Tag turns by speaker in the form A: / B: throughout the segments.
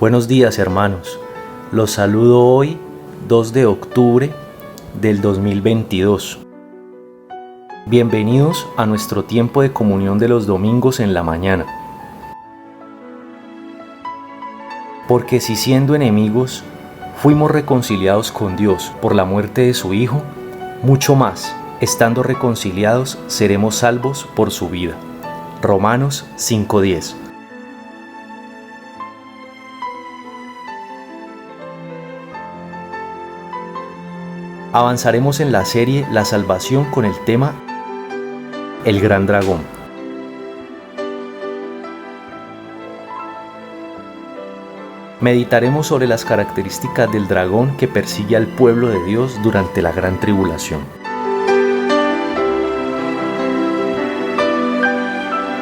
A: Buenos días, hermanos. Los saludo hoy, 2 de octubre del 2022. Bienvenidos a nuestro tiempo de comunión de los domingos en la mañana. Porque si siendo enemigos fuimos reconciliados con Dios por la muerte de su Hijo, mucho más, estando reconciliados, seremos salvos por su vida. Romanos 5:10. Avanzaremos en la serie La Salvación con el tema El Gran Dragón. Meditaremos sobre las características del dragón que persigue al pueblo de Dios durante la Gran Tribulación.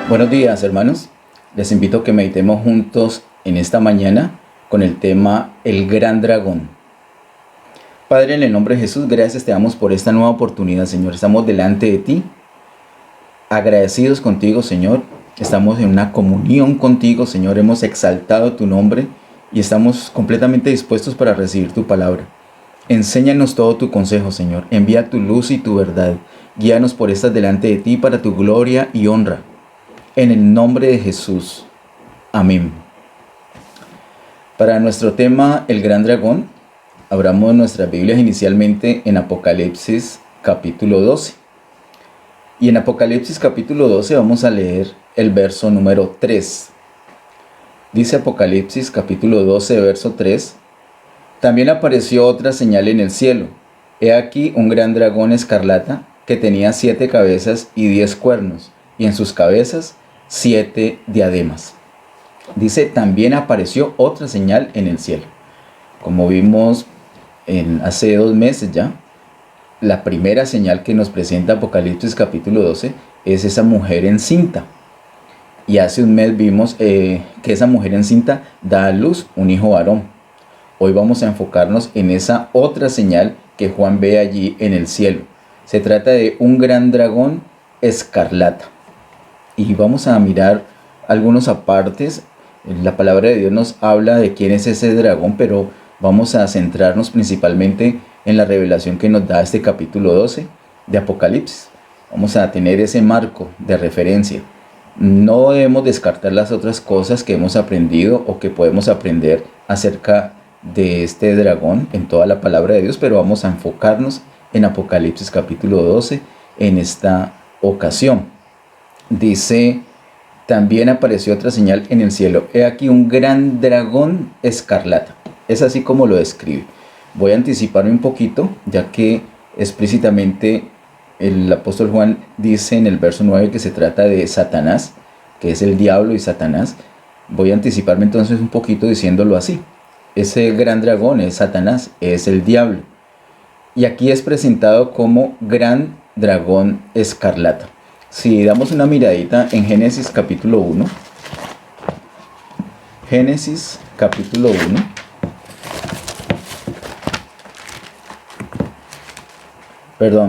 B: Buenos días, hermanos. Les invito a que meditemos juntos en esta mañana con el tema El Gran Dragón. Padre, en el nombre de Jesús, gracias te damos por esta nueva oportunidad, Señor. Estamos delante de ti, agradecidos contigo, Señor. Estamos en una comunión contigo, Señor. Hemos exaltado tu nombre y estamos completamente dispuestos para recibir tu palabra. Enséñanos todo tu consejo, Señor. Envía tu luz y tu verdad. Guíanos por estas delante de ti para tu gloria y honra. En el nombre de Jesús. Amén. Para nuestro tema, el Gran Dragón, abramos nuestras Biblias inicialmente en Apocalipsis capítulo 12. Y en Apocalipsis capítulo 12 vamos a leer el verso número 3. Dice Apocalipsis capítulo 12, verso 3. También apareció otra señal en el cielo. He aquí un gran dragón escarlata que tenía 7 cabezas y 10 cuernos, y en sus cabezas 7 diademas. Dice, también apareció otra señal en el cielo. Como vimos hace 2 meses ya, la primera señal que nos presenta Apocalipsis capítulo 12 es esa mujer encinta. Y hace un mes vimos que esa mujer encinta da a luz un hijo varón. Hoy vamos a enfocarnos en esa otra señal que Juan ve allí en el cielo. Se trata de un gran dragón escarlata. Y vamos a mirar algunos apartes. La palabra de Dios nos habla de quién es ese dragón, pero vamos a centrarnos principalmente en la revelación que nos da este capítulo 12 de Apocalipsis. Vamos a tener ese marco de referencia. No debemos descartar las otras cosas que hemos aprendido o que podemos aprender acerca de este dragón en toda la palabra de Dios, pero vamos a enfocarnos en Apocalipsis capítulo 12 en esta ocasión. Dice, también apareció otra señal en el cielo. He aquí un gran dragón escarlata. Es así como lo describe. Voy a anticiparme un poquito, ya que explícitamente el apóstol Juan dice en el verso 9 que se trata de Satanás, que es el diablo y Satanás. Voy a anticiparme entonces un poquito diciéndolo así. Ese gran dragón es Satanás, es el diablo. Y aquí es presentado como gran dragón escarlata. Si damos una miradita en Génesis capítulo 1. Génesis capítulo 1.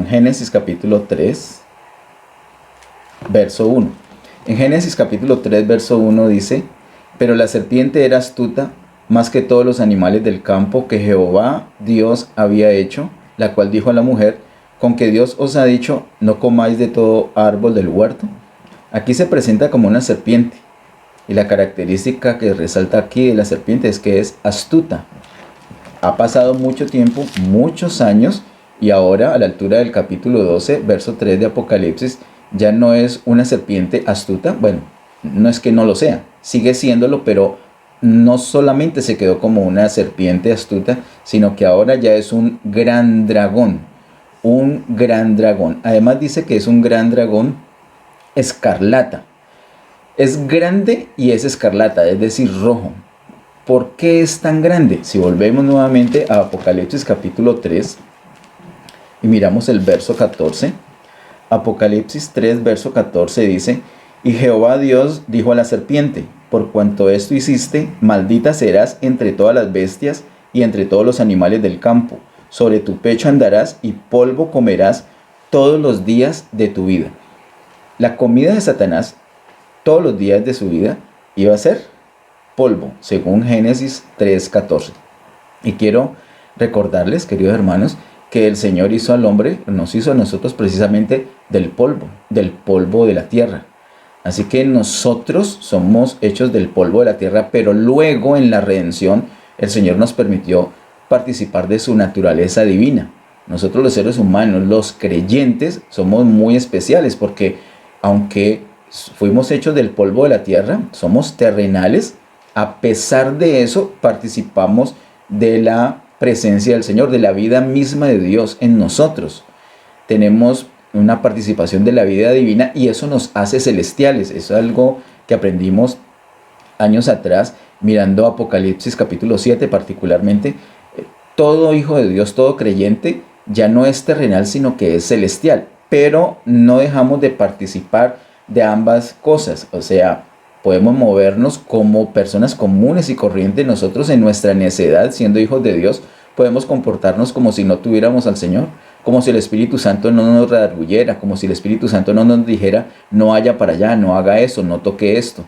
B: Génesis capítulo 3, verso 1. En Génesis capítulo 3, verso 1 dice, pero la serpiente era astuta más que todos los animales del campo que Jehová Dios había hecho, la cual dijo a la mujer, con que Dios os ha dicho, no comáis de todo árbol del huerto. Aquí se presenta como una serpiente, y la característica que resalta aquí de la serpiente es que es astuta. Ha pasado mucho tiempo, muchos años, y ahora, a la altura del capítulo 12, verso 3 de Apocalipsis, ya no es una serpiente astuta. Bueno, no es que no lo sea, sigue siéndolo, pero no solamente se quedó como una serpiente astuta, sino que ahora ya es un gran dragón. Un gran dragón. Además dice que es un gran dragón escarlata. Es grande y es escarlata, es decir, rojo. ¿Por qué es tan grande? Si volvemos nuevamente a Apocalipsis capítulo 3, y miramos el verso 14, Apocalipsis 3, verso 14 dice, y Jehová Dios dijo a la serpiente, por cuanto esto hiciste, maldita serás entre todas las bestias y entre todos los animales del campo. Sobre tu pecho andarás y polvo comerás todos los días de tu vida. La comida de Satanás todos los días de su vida iba a ser polvo, según Génesis 3:14. Y quiero recordarles, queridos hermanos, que el Señor hizo al hombre, nos hizo a nosotros precisamente del polvo de la tierra. Así que nosotros somos hechos del polvo de la tierra, pero luego en la redención el Señor nos permitió participar de su naturaleza divina. Nosotros los seres humanos, los creyentes, somos muy especiales porque aunque fuimos hechos del polvo de la tierra, somos terrenales, a pesar de eso participamos de la presencia del Señor, de la vida misma de Dios en nosotros. Tenemos una participación de la vida divina y eso nos hace celestiales. Eso es algo que aprendimos años atrás mirando Apocalipsis capítulo 7 particularmente. Todo hijo de Dios, todo creyente ya no es terrenal sino que es celestial, pero no dejamos de participar de ambas cosas. O sea, podemos movernos como personas comunes y corrientes. Nosotros en nuestra necedad, siendo hijos de Dios, podemos comportarnos como si no tuviéramos al Señor, como si el Espíritu Santo no nos redarguyera, como si el Espíritu Santo no nos dijera, no vaya para allá, no haga eso, no toque esto,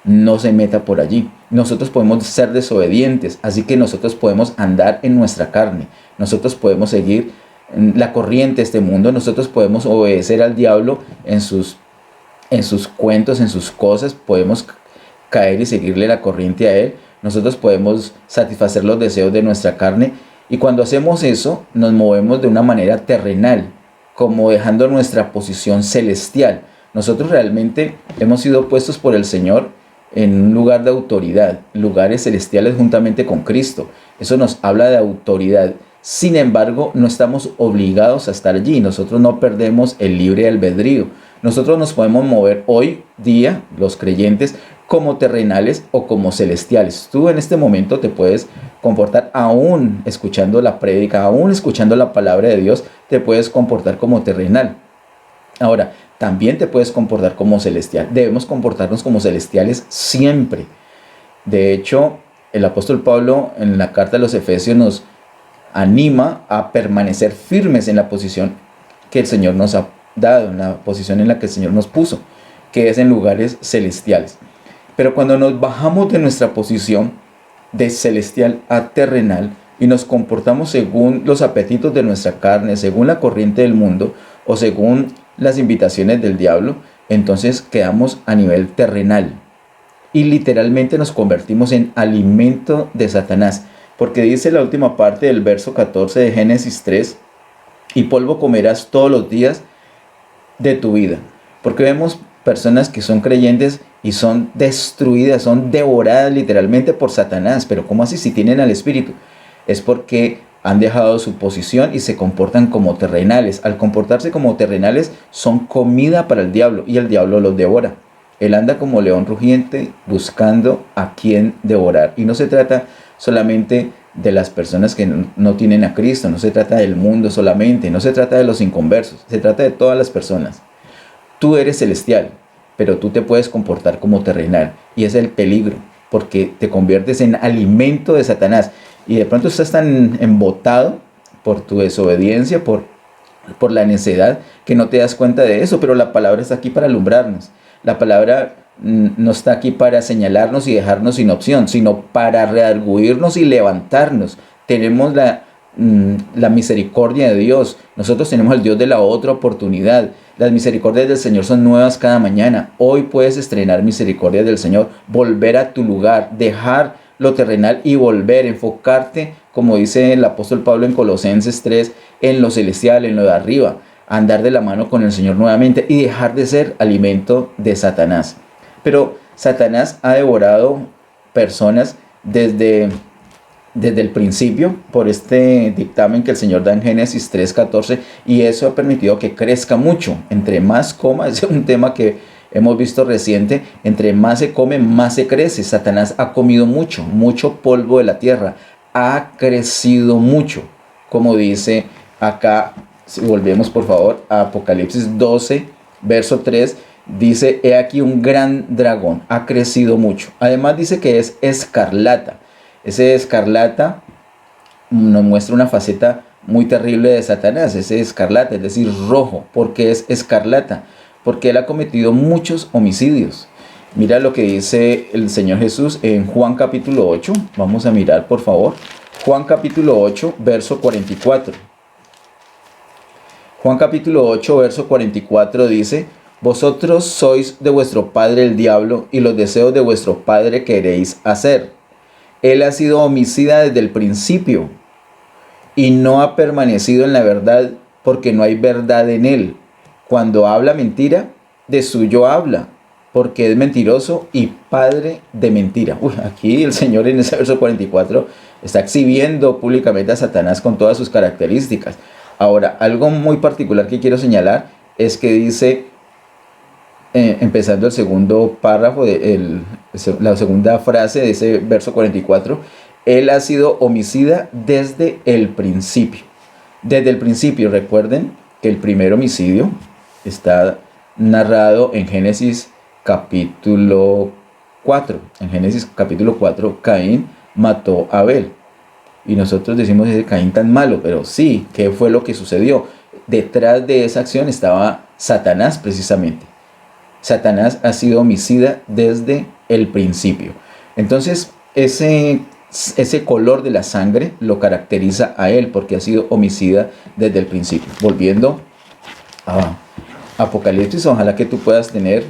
B: no se meta por allí. Nosotros podemos ser desobedientes, así que nosotros podemos andar en nuestra carne, nosotros podemos seguir la corriente de este mundo, nosotros podemos obedecer al diablo en sus cuentos, en sus cosas, podemos caer y seguirle la corriente a él, nosotros podemos satisfacer los deseos de nuestra carne. Y cuando hacemos eso, nos movemos de una manera terrenal, como dejando nuestra posición celestial. Nosotros realmente hemos sido puestos por el Señor en un lugar de autoridad, lugares celestiales juntamente con Cristo. Eso nos habla de autoridad. Sin embargo, no estamos obligados a estar allí. Nosotros no perdemos el libre albedrío. Nosotros nos podemos mover hoy día, los creyentes, como terrenales o como celestiales. Tú en este momento te puedes comportar, aún escuchando la prédica, aún escuchando la palabra de Dios, te puedes comportar como terrenal. Ahora, también te puedes comportar como celestial. Debemos comportarnos como celestiales siempre. De hecho, el apóstol Pablo en la carta de los Efesios nos anima a permanecer firmes en la posición que el Señor nos ha dado, en la posición en la que el Señor nos puso, que es en lugares celestiales. Pero cuando nos bajamos de nuestra posición de celestial a terrenal y nos comportamos según los apetitos de nuestra carne, según la corriente del mundo o según las invitaciones del diablo, entonces quedamos a nivel terrenal y literalmente nos convertimos en alimento de Satanás, porque dice la última parte del verso 14 de Génesis 3, y polvo comerás todos los días de tu vida. Porque vemos personas que son creyentes y son destruidas, son devoradas literalmente por Satanás. Pero ¿cómo así si tienen al Espíritu? Es porque han dejado su posición y se comportan como terrenales. Al comportarse como terrenales son comida para el diablo y el diablo los devora. Él anda como león rugiente buscando a quien devorar. Y no se trata solamente de las personas que no tienen a Cristo, no se trata del mundo solamente, no se trata de los inconversos, se trata de todas las personas. Tú eres celestial, pero tú te puedes comportar como terrenal y es el peligro, porque te conviertes en alimento de Satanás y de pronto estás tan embotado por tu desobediencia, por la necedad, que no te das cuenta de eso. Pero la palabra está aquí para alumbrarnos. La palabra no está aquí para señalarnos y dejarnos sin opción, sino para redarguirnos y levantarnos. Tenemos la misericordia de Dios. Nosotros tenemos al Dios de la otra oportunidad. Las misericordias del Señor son nuevas cada mañana. Hoy puedes estrenar misericordia del Señor, volver a tu lugar, dejar lo terrenal y volver, enfocarte, como dice el apóstol Pablo en Colosenses 3, en lo celestial, en lo de arriba, andar de la mano con el Señor nuevamente y dejar de ser alimento de Satanás. Pero Satanás ha devorado personas desde el principio por este dictamen que el Señor da en Génesis 3:14, y eso ha permitido que crezca mucho. Entre más coma, es un tema que hemos visto reciente, entre más se come, más se crece. Satanás ha comido mucho polvo de la tierra, ha crecido mucho, como dice acá, si volvemos por favor a Apocalipsis 12, verso 3, dice, he aquí un gran dragón, ha crecido mucho. Además dice que es escarlata. Ese escarlata nos muestra una faceta muy terrible de Satanás, ese escarlata, es decir, rojo. ¿Por qué es escarlata? Porque él ha cometido muchos homicidios. Mira lo que dice el Señor Jesús en Juan capítulo 8. Vamos a mirar, por favor. Juan capítulo 8, verso 44. Juan capítulo 8, verso 44 dice: Vosotros sois de vuestro padre el diablo, y los deseos de vuestro padre queréis hacer. Él ha sido homicida desde el principio, y no ha permanecido en la verdad, porque no hay verdad en él. Cuando habla mentira, de suyo habla, porque es mentiroso y padre de mentira. Aquí el Señor en ese verso 44 está exhibiendo públicamente a Satanás con todas sus características. Ahora, algo muy particular que quiero señalar es que dice, empezando el segundo párrafo, la segunda frase de ese verso 44, Él ha sido homicida desde el principio. Desde el principio, recuerden que el primer homicidio está narrado en Génesis capítulo 4. En Génesis capítulo 4, Caín mató a Abel. Y nosotros decimos ese Caín tan malo, pero sí, ¿qué fue lo que sucedió? Detrás de esa acción estaba Satanás precisamente. Satanás ha sido homicida desde el principio. Entonces, ese color de la sangre lo caracteriza a él porque ha sido homicida desde el principio. Volviendo a Apocalipsis, ojalá que tú puedas tener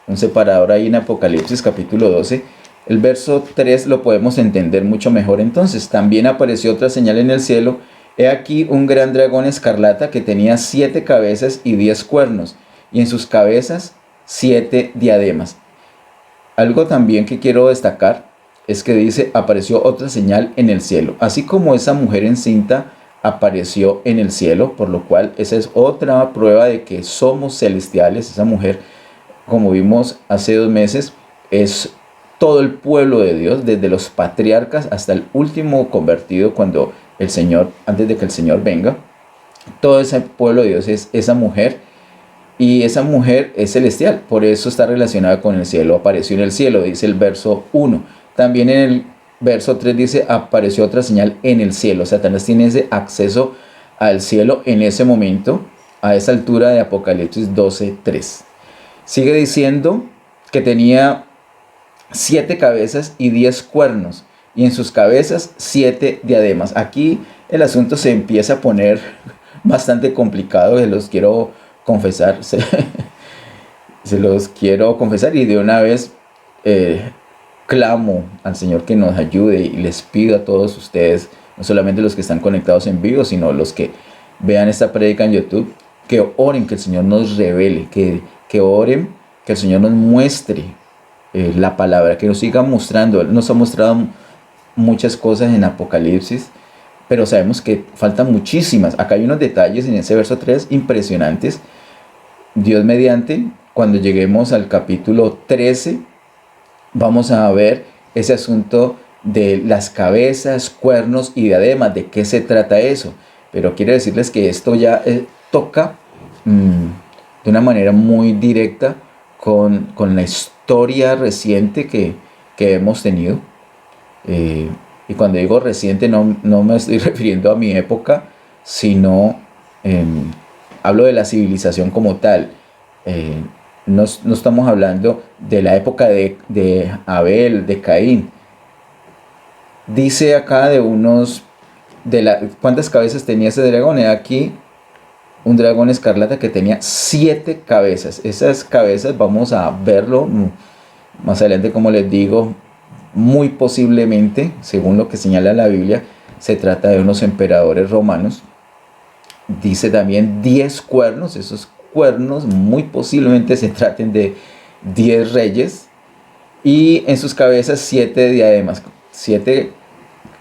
B: un separador ahí en Apocalipsis capítulo 12. El verso 3 lo podemos entender mucho mejor. Entonces, también apareció otra señal en el cielo. He aquí un gran dragón escarlata que tenía 7 cabezas y 10 cuernos, y en sus cabezas 7 diademas. Algo también que quiero destacar es que dice, apareció otra señal en el cielo. Así como esa mujer encinta apareció en el cielo, por lo cual esa es otra prueba de que somos celestiales. Esa mujer, como vimos hace 2 meses, es todo el pueblo de Dios, desde los patriarcas hasta el último convertido cuando el Señor, antes de que el Señor venga. Todo ese pueblo de Dios es esa mujer, y esa mujer es celestial, por eso está relacionada con el cielo. Apareció en el cielo, dice el verso 1. También en el verso 3 dice, apareció otra señal en el cielo. Satanás tiene ese acceso al cielo en ese momento, a esa altura de Apocalipsis 12:3. Sigue diciendo que tenía 7 cabezas y 10 cuernos, y en sus cabezas 7 diademas. Aquí el asunto se empieza a poner bastante complicado, se los quiero confesar, se los quiero confesar, y de una vez clamo al Señor que nos ayude, y les pido a todos ustedes, no solamente los que están conectados en vivo, sino los que vean esta prédica en YouTube, que oren, que el Señor nos revele, que oren, que el Señor nos muestre la palabra, que nos siga mostrando. Él nos ha mostrado muchas cosas en Apocalipsis, pero sabemos que faltan muchísimas. Acá hay unos detalles en ese verso 3 impresionantes. Dios mediante, cuando lleguemos al capítulo 13, vamos a ver ese asunto de las cabezas, cuernos y diademas. ¿De qué se trata eso? Pero quiero decirles que esto ya toca de una manera muy directa con la historia reciente que hemos tenido. Y cuando digo reciente no me estoy refiriendo a mi época, sino hablo de la civilización como tal. No estamos hablando de la época de Abel, de Caín. Dice acá ¿cuántas cabezas tenía ese dragón? Aquí un dragón escarlata que tenía 7 cabezas. Esas cabezas vamos a verlo más adelante, como les digo, muy posiblemente, según lo que señala la Biblia, se trata de unos emperadores romanos. Dice también 10 cuernos. Esos cuernos muy posiblemente se traten de 10 reyes. Y en sus cabezas 7 diademas. 7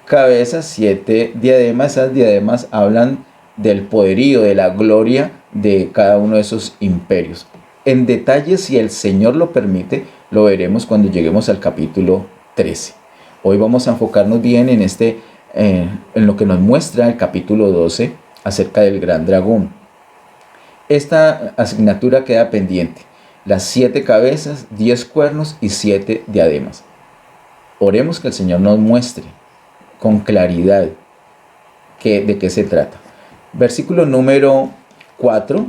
B: cabezas, 7 diademas. Esas diademas hablan del poderío, de la gloria de cada uno de esos imperios. En detalle, si el Señor lo permite, lo veremos cuando lleguemos al capítulo 13. Hoy vamos a enfocarnos bien en lo que nos muestra el capítulo 12 acerca del gran dragón. Esta asignatura queda pendiente: las 7 cabezas, 10 cuernos y 7 diademas. Oremos que el Señor nos muestre con claridad de qué se trata. Versículo número 4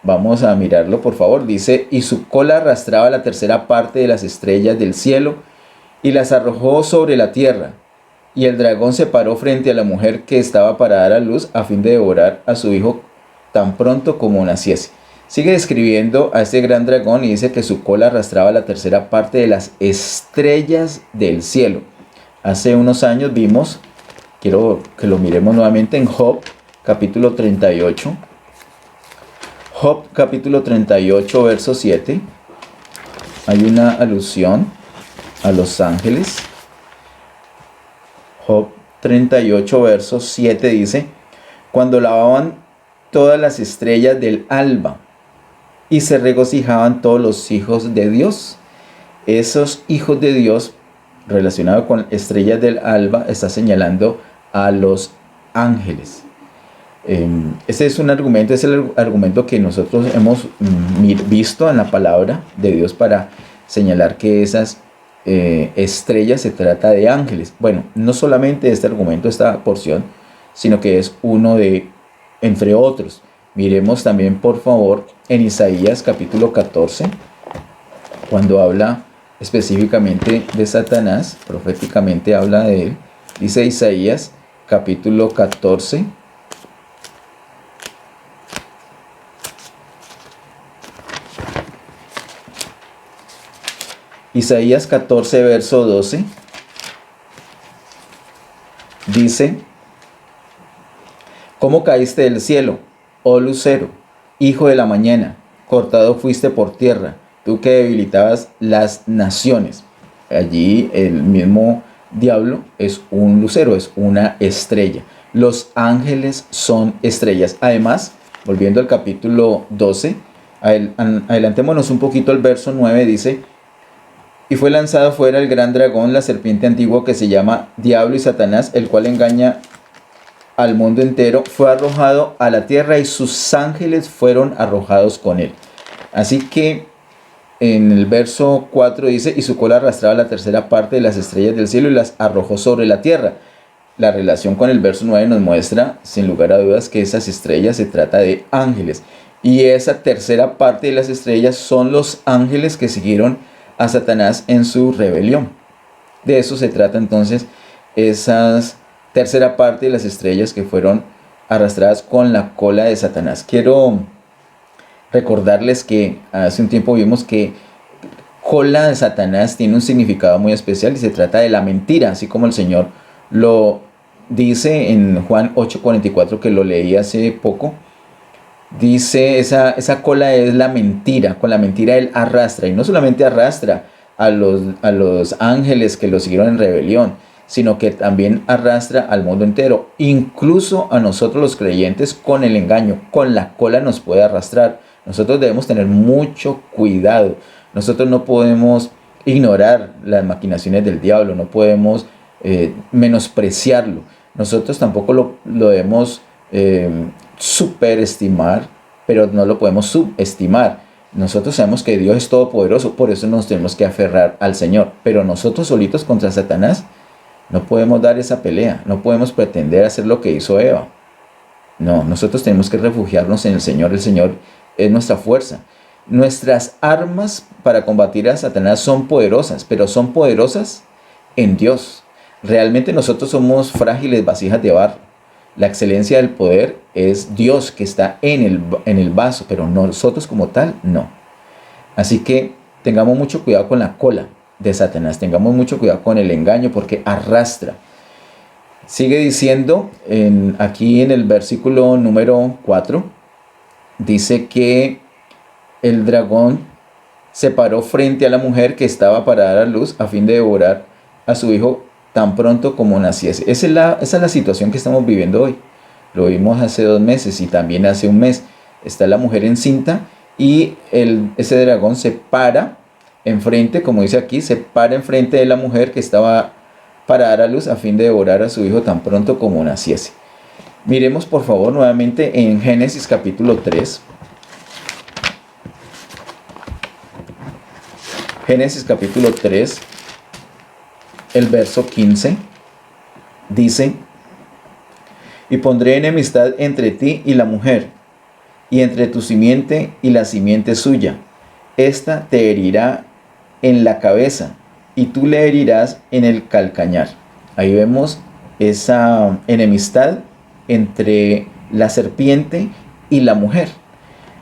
B: Vamos a mirarlo, por favor. Dice, y su cola arrastraba la tercera parte de las estrellas del cielo y las arrojó sobre la tierra. Y el dragón se paró frente a la mujer que estaba para dar a luz a fin de devorar a su hijo tan pronto como naciese. Sigue describiendo a este gran dragón y dice que su cola arrastraba la tercera parte de las estrellas del cielo. Hace unos años vimos, quiero que lo miremos nuevamente en Job, capítulo 38. Job, capítulo 38, verso 7. Hay una alusión a los ángeles. Job 38, verso 7 dice, cuando lavaban todas las estrellas del alba y se regocijaban todos los hijos de Dios. Esos hijos de Dios relacionados con estrellas del alba está señalando a los ángeles. Ese es un argumento, es el argumento que nosotros hemos visto en la palabra de Dios para señalar que esas estrellas se trata de ángeles. Bueno, no solamente este argumento, esta porción, sino que es uno de, entre otros. Miremos también, por favor, en Isaías capítulo 14, cuando habla específicamente de Satanás, proféticamente habla de él. Dice Isaías capítulo 14, Isaías 14, verso 12, dice, ¿cómo caíste del cielo, oh lucero, hijo de la mañana? Cortado fuiste por tierra, tú que debilitabas las naciones. Allí el mismo diablo es un lucero, es una estrella. Los ángeles son estrellas. Además, volviendo al capítulo 12, adelantémonos un poquito al verso 9, dice, y fue lanzado fuera el gran dragón, la serpiente antigua que se llama Diablo y Satanás, el cual engaña al mundo entero, fue arrojado a la tierra y sus ángeles fueron arrojados con él. Así que en el verso 4 dice, y su cola arrastraba la tercera parte de las estrellas del cielo y las arrojó sobre la tierra. La relación con el verso 9 nos muestra, sin lugar a dudas, que esas estrellas se trata de ángeles. Y esa tercera parte de las estrellas son los ángeles que siguieron a Satanás en su rebelión. De eso se trata entonces esas tercera parte de las estrellas que fueron arrastradas con la cola de Satanás. Quiero recordarles que hace un tiempo vimos que cola de Satanás tiene un significado muy especial y se trata de la mentira, así como el Señor lo dice en Juan 8:44, que lo leí hace poco. Dice, esa cola es la mentira, con la mentira él arrastra, y no solamente arrastra a los ángeles que lo siguieron en rebelión, sino que también arrastra al mundo entero, incluso a nosotros los creyentes con el engaño, con la cola nos puede arrastrar. Nosotros debemos tener mucho cuidado, nosotros no podemos ignorar las maquinaciones del diablo, no podemos menospreciarlo, nosotros tampoco lo debemos superestimar, pero no lo podemos subestimar. Nosotros sabemos que Dios es todopoderoso, por eso nos tenemos que aferrar al Señor, pero nosotros solitos contra Satanás no podemos dar esa pelea, no podemos pretender hacer lo que hizo Eva. No, nosotros tenemos que refugiarnos en el Señor es nuestra fuerza. Nuestras armas para combatir a Satanás son poderosas, pero son poderosas en Dios. Realmente nosotros somos frágiles vasijas de barro. La excelencia del poder es Dios que está en el vaso, pero nosotros como tal, no. Así que tengamos mucho cuidado con la cola de Satanás, tengamos mucho cuidado con el engaño porque arrastra. Sigue diciendo aquí en el versículo número 4, dice que el dragón se paró frente a la mujer que estaba para dar a luz a fin de devorar a su hijo tan pronto como naciese. Esa es la situación que estamos viviendo hoy. Lo vimos hace 2 meses y también hace un mes. Está la mujer encinta y ese dragón se para enfrente, como dice aquí, se para enfrente de la mujer que estaba para dar a luz a fin de devorar a su hijo tan pronto como naciese. Miremos por favor nuevamente en Génesis capítulo 3. Génesis capítulo 3. El verso 15 dice, y pondré enemistad entre ti y la mujer, y entre tu simiente y la simiente suya. Esta te herirá en la cabeza y tú le herirás en el calcañar. Ahí vemos esa enemistad entre la serpiente y la mujer.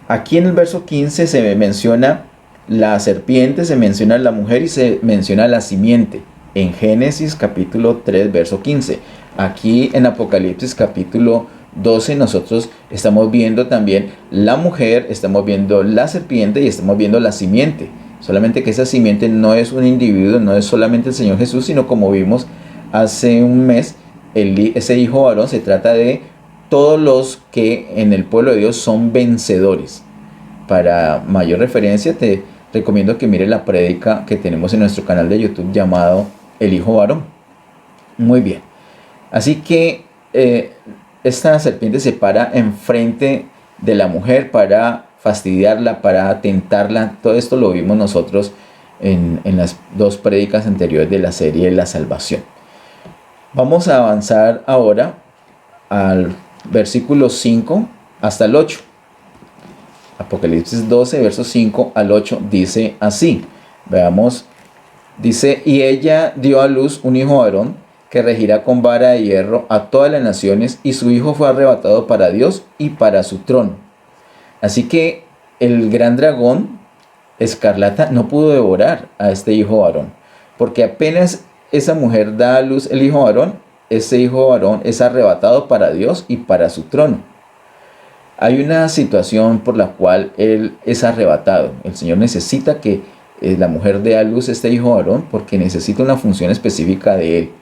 B: Aquí en el verso 15 se menciona la serpiente, se menciona la mujer y se menciona la simiente. En Génesis capítulo 3, verso 15. Aquí en Apocalipsis capítulo 12 nosotros estamos viendo también la mujer, estamos viendo la serpiente y estamos viendo la simiente. Solamente que esa simiente no es un individuo, no es solamente el Señor Jesús, sino como vimos hace un mes, ese hijo varón se trata de todos los que en el pueblo de Dios son vencedores. Para mayor referencia te recomiendo que mires la prédica que tenemos en nuestro canal de YouTube llamado El Hijo Varón. Muy bien. Así que esta serpiente se para enfrente de la mujer para fastidiarla, para tentarla. Todo esto lo vimos nosotros en las dos prédicas anteriores de la serie La Salvación. Vamos a avanzar ahora al versículo 5 hasta el 8. Apocalipsis 12, versos 5 al 8 dice así. Veamos. Dice, y ella dio a luz un hijo varón que regirá con vara de hierro a todas las naciones, y su hijo fue arrebatado para Dios y para su trono. Así que el gran dragón escarlata no pudo devorar a este hijo varón, porque apenas esa mujer da a luz el hijo varón, ese hijo varón es arrebatado para Dios y para su trono. Hay una situación por la cual él es arrebatado. El Señor necesita que la mujer dé a luz este hijo varón porque necesita una función específica de él.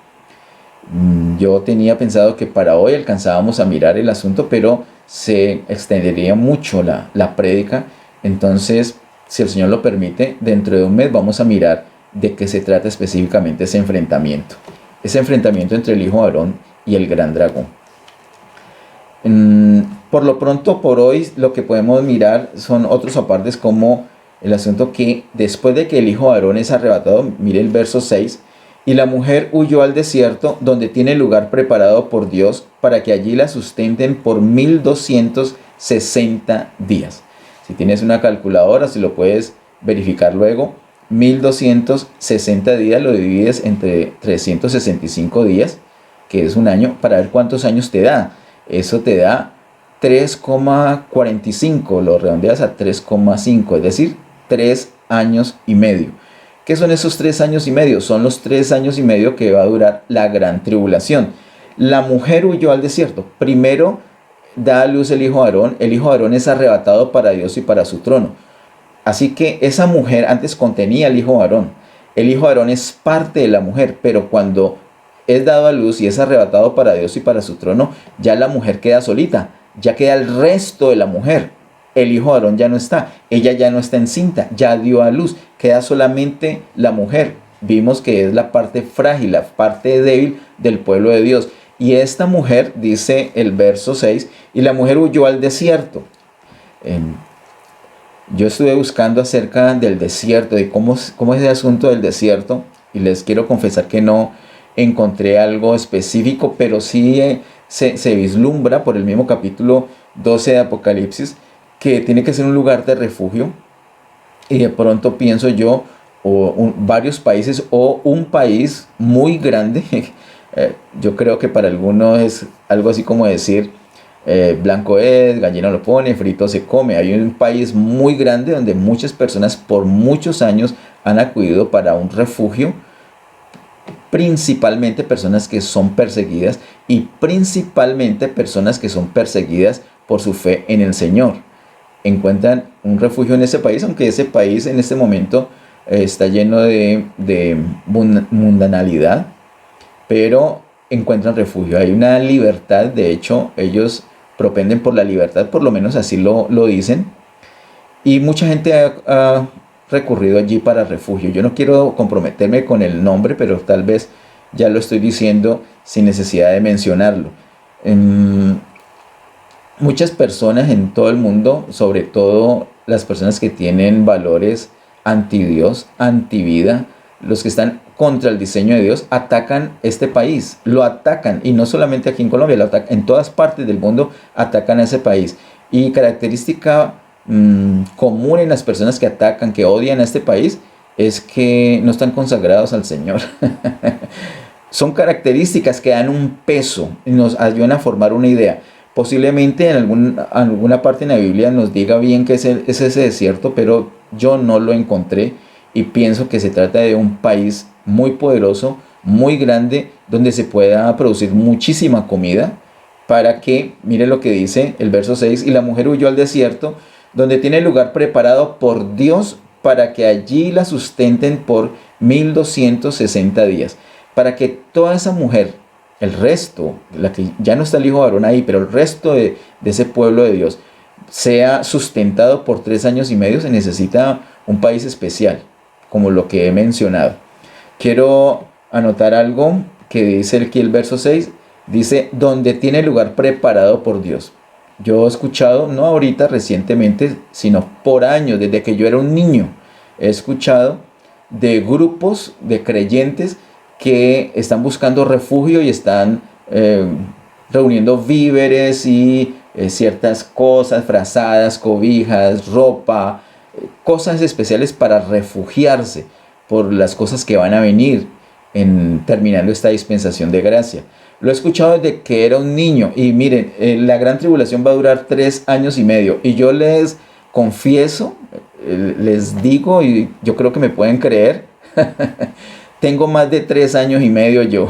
B: Yo tenía pensado que para hoy alcanzábamos a mirar el asunto, pero se extendería mucho la prédica. Entonces, si el Señor lo permite, dentro de un mes vamos a mirar de qué se trata específicamente ese enfrentamiento. Ese enfrentamiento entre el hijo varón y el gran dragón. Por lo pronto, por hoy, lo que podemos mirar son otros apartes, como el asunto que después de que el hijo varón es arrebatado, mire el verso 6, y la mujer huyó al desierto, donde tiene lugar preparado por Dios para que allí la sustenten por 1260 días. Si tienes una calculadora, si lo puedes verificar luego, 1260 días lo divides entre 365 días, que es un año, para ver cuántos años te da. Eso te da 3,45, lo redondeas a 3,5, es decir, 3 años y medio. ¿Qué son esos 3 años y medio? Son los 3 años y medio que va a durar la gran tribulación. La mujer huyó al desierto. Primero da a luz el hijo varón. El hijo varón es arrebatado para Dios y para su trono. Así que esa mujer antes contenía al hijo varón. El hijo varón es parte de la mujer, pero cuando es dado a luz y es arrebatado para Dios y para su trono, ya la mujer queda solita. Ya queda el resto de la mujer. El hijo varón ya no está, ella ya no está encinta, ya dio a luz, queda solamente la mujer. Vimos que es la parte frágil, la parte débil del pueblo de Dios. Y esta mujer, dice el verso 6, y la mujer huyó al desierto. Yo estuve buscando acerca del desierto, de cómo es el asunto del desierto, y les quiero confesar que no encontré algo específico, pero sí se vislumbra por el mismo capítulo 12 de Apocalipsis, que tiene que ser un lugar de refugio, y de pronto pienso yo, varios países o un país muy grande. Yo creo que para algunos es algo así como decir, blanco es, gallina lo pone, frito se come. Hay un país muy grande donde muchas personas por muchos años han acudido para un refugio, principalmente personas que son perseguidas, y principalmente personas que son perseguidas por su fe en el Señor. Encuentran un refugio en ese país, aunque ese país en este momento está lleno de mundanalidad, pero encuentran refugio. Hay una libertad, de hecho ellos propenden por la libertad, por lo menos así lo dicen, y mucha gente ha recurrido allí para refugio. Yo no quiero comprometerme con el nombre, pero tal vez ya lo estoy diciendo sin necesidad de mencionarlo. Muchas personas en todo el mundo, sobre todo las personas que tienen valores anti-Dios, anti-vida, los que están contra el diseño de Dios, atacan este país, lo atacan, y no solamente aquí en Colombia, lo atacan en todas partes del mundo, atacan a ese país. Y característica común en las personas que atacan, que odian a este país, es que no están consagrados al Señor. Son características que dan un peso y nos ayudan a formar una idea. Posiblemente en alguna parte en la Biblia nos diga bien que es ese desierto, pero yo no lo encontré y pienso que se trata de un país muy poderoso, muy grande, donde se pueda producir muchísima comida para que, mire lo que dice el verso 6, y la mujer huyó al desierto, donde tiene lugar preparado por Dios para que allí la sustenten por 1260 días. Para que toda esa mujer, el resto, la que ya no está el hijo varón ahí, pero el resto de ese pueblo de Dios, sea sustentado por 3 años y medio, se necesita un país especial, como lo que he mencionado. Quiero anotar algo que dice aquí el verso 6, dice, donde tiene lugar preparado por Dios. Yo he escuchado, no ahorita recientemente, sino por años, desde que yo era un niño, he escuchado de grupos de creyentes que están buscando refugio y están reuniendo víveres y ciertas cosas, frazadas, cobijas, ropa, cosas especiales para refugiarse por las cosas que van a venir terminando esta dispensación de gracia. Lo he escuchado desde que era un niño y miren, la gran tribulación va a durar 3 años y medio y yo les confieso, les digo y yo creo que me pueden creer, tengo más de 3 años y medio yo.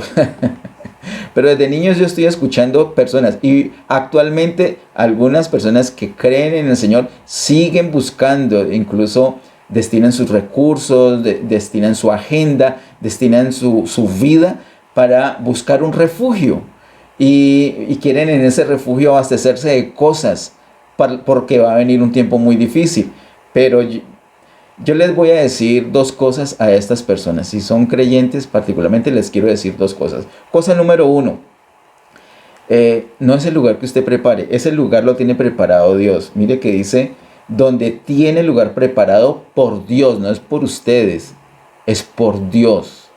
B: Pero desde niños yo estoy escuchando personas y actualmente algunas personas que creen en el Señor siguen buscando, incluso destinan sus recursos, destinan su agenda, destinan su vida para buscar un refugio y quieren en ese refugio abastecerse de cosas porque va a venir un tiempo muy difícil. Pero yo les voy a decir 2 cosas a estas personas. Si son creyentes, particularmente les quiero decir 2 cosas. Cosa número 1, no es el lugar que usted prepare, ese lugar lo tiene preparado Dios. Mire que dice, donde tiene lugar preparado por Dios, no es por ustedes, es por Dios.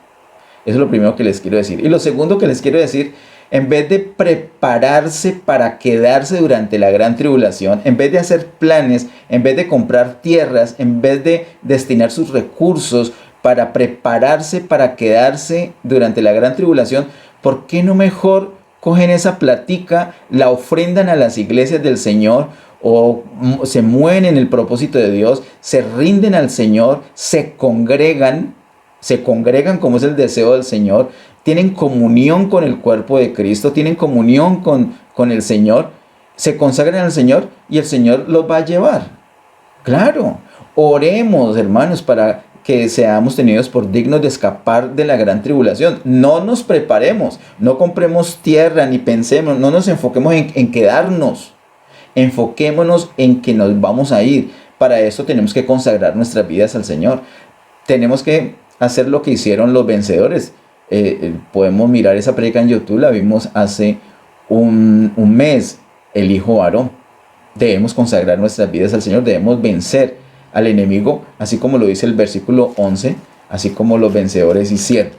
B: Eso es lo primero que les quiero decir. Y lo segundo que les quiero decir, en vez de prepararse para quedarse durante la gran tribulación, en vez de hacer planes, en vez de comprar tierras, en vez de destinar sus recursos para prepararse para quedarse durante la gran tribulación, ¿por qué no mejor cogen esa platica, la ofrendan a las iglesias del Señor o se mueven en el propósito de Dios, se rinden al Señor, se congregan como es el deseo del Señor, tienen comunión con el cuerpo de Cristo, tienen comunión con el Señor, se consagran al Señor y el Señor los va a llevar? Claro, oremos, hermanos, para que seamos tenidos por dignos de escapar de la gran tribulación. No nos preparemos, no compremos tierra ni pensemos, no nos enfoquemos en quedarnos. Enfoquémonos en que nos vamos a ir. Para eso tenemos que consagrar nuestras vidas al Señor. Tenemos que hacer lo que hicieron los vencedores. Podemos mirar esa prédica en YouTube, la vimos hace un mes, el hijo varón. Debemos consagrar nuestras vidas al Señor, debemos vencer al enemigo, así como lo dice el versículo 11, así como los vencedores hicieron.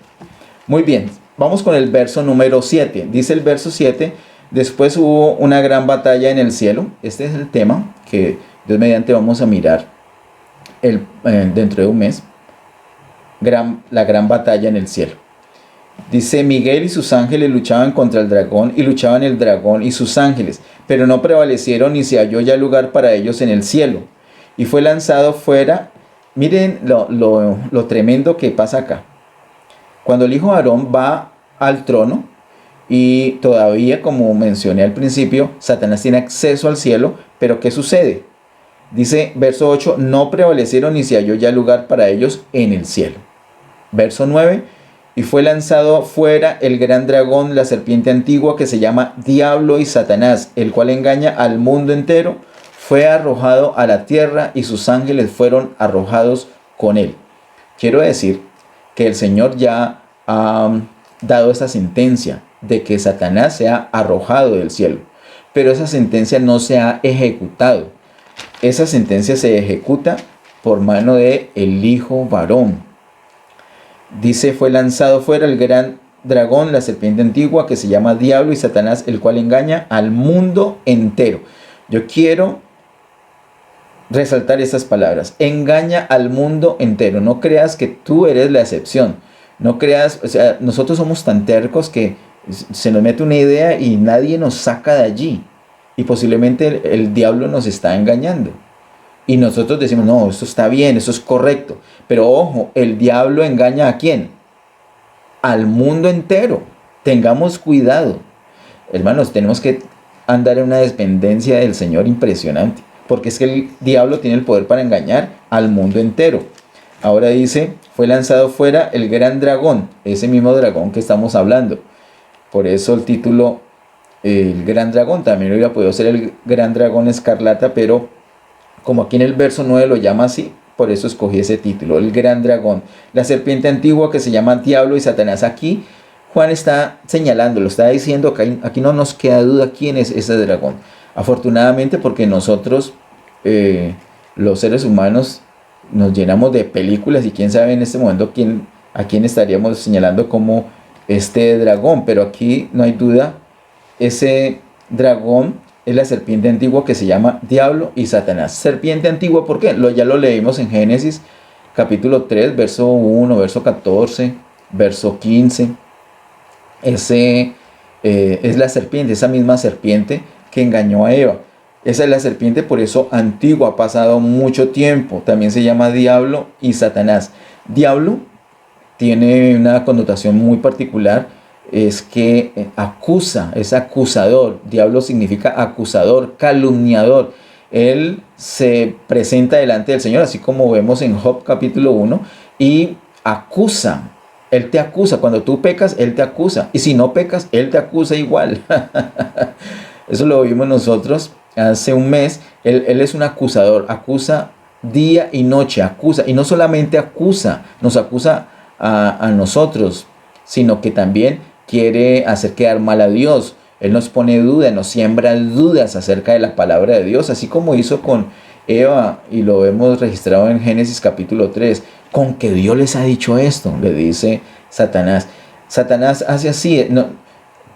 B: Muy bien, vamos con el verso número 7. Dice el verso 7, después hubo una gran batalla en el cielo. Este es el tema que Dios mediante vamos a mirar dentro de un mes. La gran batalla en el cielo. Dice, Miguel y sus ángeles luchaban contra el dragón y luchaban el dragón y sus ángeles, pero no prevalecieron ni se halló ya lugar para ellos en el cielo. Y fue lanzado fuera. Miren lo tremendo que pasa acá. Cuando el hijo de Aarón va al trono y todavía, como mencioné al principio, Satanás tiene acceso al cielo, pero ¿qué sucede? Dice, verso 8, no prevalecieron ni se halló ya lugar para ellos en el cielo. Verso 9, y fue lanzado fuera el gran dragón, la serpiente antigua que se llama Diablo y Satanás, el cual engaña al mundo entero, fue arrojado a la tierra y sus ángeles fueron arrojados con él. Quiero decir que el Señor ya ha dado esta sentencia de que Satanás sea arrojado del cielo, pero esa sentencia no se ha ejecutado. Esa sentencia se ejecuta por mano de el hijo varón. Dice, fue lanzado fuera el gran dragón, la serpiente antigua que se llama Diablo y Satanás, el cual engaña al mundo entero. Yo quiero resaltar estas palabras. Engaña al mundo entero. No creas que tú eres la excepción. No creas, o sea, nosotros somos tan tercos que se nos mete una idea y nadie nos saca de allí. Y posiblemente el diablo nos está engañando. Y nosotros decimos, no, esto está bien, esto es correcto. Pero ojo, el diablo engaña ¿a quién? Al mundo entero. Tengamos cuidado. Hermanos, tenemos que andar en una dependencia del Señor impresionante. Porque es que el diablo tiene el poder para engañar al mundo entero. Ahora dice, fue lanzado fuera el gran dragón, ese mismo dragón que estamos hablando. Por eso el título, el gran dragón, también hubiera podido ser el gran dragón escarlata, pero como aquí en el verso 9 lo llama así, por eso escogí ese título, el gran dragón. La serpiente antigua que se llama Diablo y Satanás. Aquí Juan está señalándolo, está diciendo que aquí no nos queda duda quién es ese dragón. Afortunadamente, porque nosotros, los seres humanos, nos llenamos de películas y quién sabe en este momento a quién estaríamos señalando como este dragón. Pero aquí no hay duda, ese dragón es la serpiente antigua que se llama Diablo y Satanás. Serpiente antigua, ¿por qué? Ya lo leímos en Génesis capítulo 3, verso 1, verso 14, verso 15. Es la serpiente, esa misma serpiente que engañó a Eva. Esa es la serpiente, por eso antigua, ha pasado mucho tiempo. También se llama Diablo y Satanás. Diablo tiene una connotación muy particular, es que acusa, es acusador. Diablo significa acusador, calumniador. Él se presenta delante del Señor, así como vemos en Job capítulo 1, y acusa. Él te acusa. Cuando tú pecas, Él te acusa. Y si no pecas, Él te acusa igual. Eso lo vimos nosotros hace un mes. Él es un acusador. Acusa día y noche. Acusa. Y no solamente acusa, nos acusa a nosotros, sino que también quiere hacer quedar mal a Dios. Él nos pone duda, nos siembra dudas acerca de la palabra de Dios, así como hizo con Eva, y lo vemos registrado en Génesis capítulo 3. Con que Dios les ha dicho esto, le dice Satanás. Satanás hace así,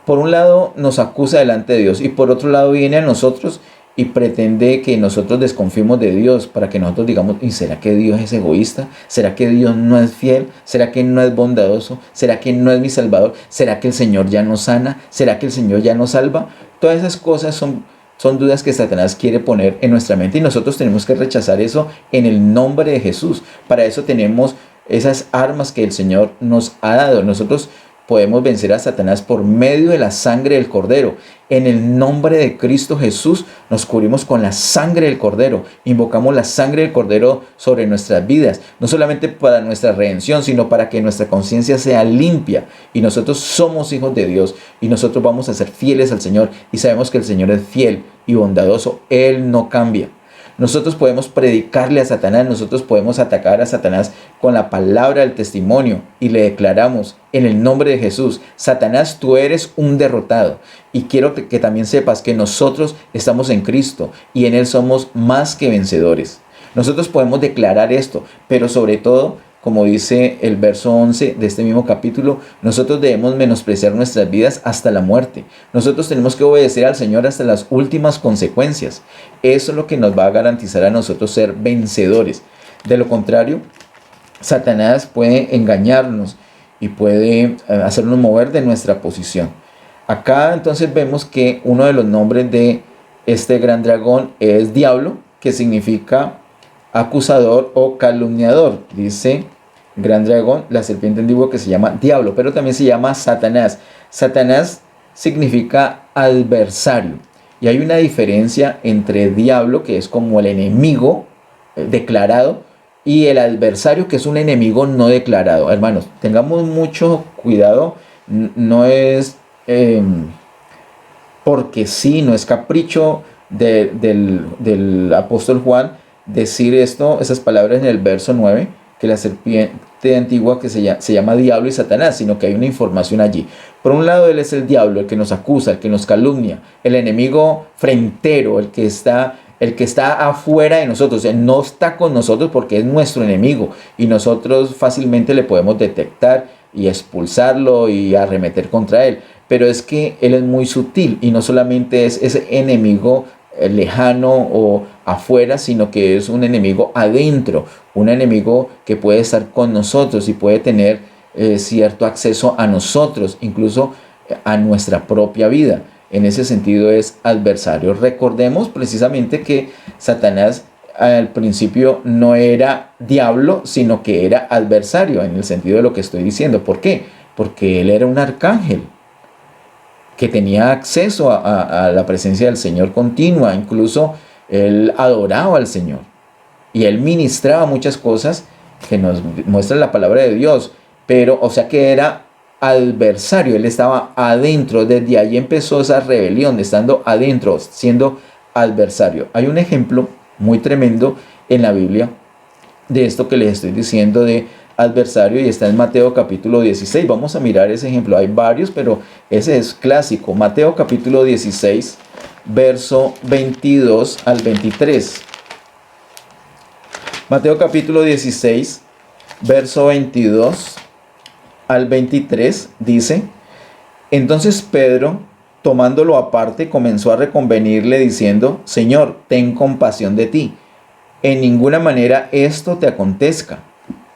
B: por un lado nos acusa delante de Dios y por otro lado viene a nosotros y pretende que nosotros desconfiemos de Dios para que nosotros digamos, ¿y será que Dios es egoísta? ¿Será que Dios no es fiel? ¿Será que no es bondadoso? ¿Será que no es mi Salvador? ¿Será que el Señor ya no sana? ¿Será que el Señor ya no salva? Todas esas cosas son dudas que Satanás quiere poner en nuestra mente y nosotros tenemos que rechazar eso en el nombre de Jesús. Para eso tenemos esas armas que el Señor nos ha dado. Nosotros podemos vencer a Satanás por medio de la sangre del Cordero. En el nombre de Cristo Jesús nos cubrimos con la sangre del Cordero. Invocamos la sangre del Cordero sobre nuestras vidas. No solamente para nuestra redención, sino para que nuestra conciencia sea limpia. Y nosotros somos hijos de Dios. Y nosotros vamos a ser fieles al Señor. Y sabemos que el Señor es fiel y bondadoso. Él no cambia. Nosotros podemos predicarle a Satanás, nosotros podemos atacar a Satanás con la palabra del testimonio y le declaramos en el nombre de Jesús: Satanás, tú eres un derrotado. Y quiero que también sepas que nosotros estamos en Cristo y en Él somos más que vencedores. Nosotros podemos declarar esto, pero sobre todo, como dice el verso 11 de este mismo capítulo, nosotros debemos menospreciar nuestras vidas hasta la muerte. Nosotros tenemos que obedecer al Señor hasta las últimas consecuencias. Eso es lo que nos va a garantizar a nosotros ser vencedores. De lo contrario, Satanás puede engañarnos y puede hacernos mover de nuestra posición. Acá entonces vemos que uno de los nombres de este gran dragón es Diablo, que significa acusador o calumniador. Dice gran dragón, la serpiente antigua que se llama Diablo, pero también se llama Satanás. Satanás significa adversario. Y hay una diferencia entre diablo, que es como el enemigo declarado, y el adversario, que es un enemigo no declarado. Hermanos, tengamos mucho cuidado. No es porque sí, no es capricho del apóstol Juan decir esas palabras en el verso 9, que la serpiente antigua que se llama Diablo y Satanás, sino que hay una información allí. Por un lado, él es el diablo, el que nos acusa, el que nos calumnia, el enemigo frentero, el que está afuera de nosotros. Él no está con nosotros porque es nuestro enemigo y nosotros fácilmente le podemos detectar y expulsarlo y arremeter contra él. Pero es que él es muy sutil y no solamente es ese enemigo lejano o afuera, sino que es un enemigo adentro, un enemigo que puede estar con nosotros y puede tener cierto acceso a nosotros, incluso a nuestra propia vida. En ese sentido es adversario. Recordemos precisamente que Satanás al principio no era diablo, sino que era adversario, en el sentido de lo que estoy diciendo. ¿Por qué? Porque él era un arcángel que tenía acceso a la presencia del Señor continua. Incluso él adoraba al Señor y él ministraba muchas cosas que nos muestra la palabra de Dios, pero o sea que era adversario, él estaba adentro. Desde ahí empezó esa rebelión, estando adentro, siendo adversario. Hay un ejemplo muy tremendo en la Biblia de esto que les estoy diciendo de adversario, y está en Mateo capítulo 16. Vamos a mirar ese ejemplo. Hay varios, pero ese es clásico. Mateo capítulo 16, verso 22 al 23. Mateo capítulo 16, verso 22 al 23 dice: entonces Pedro, tomándolo aparte, comenzó a reconvenirle diciendo: Señor, ten compasión de ti, en ninguna manera esto te acontezca.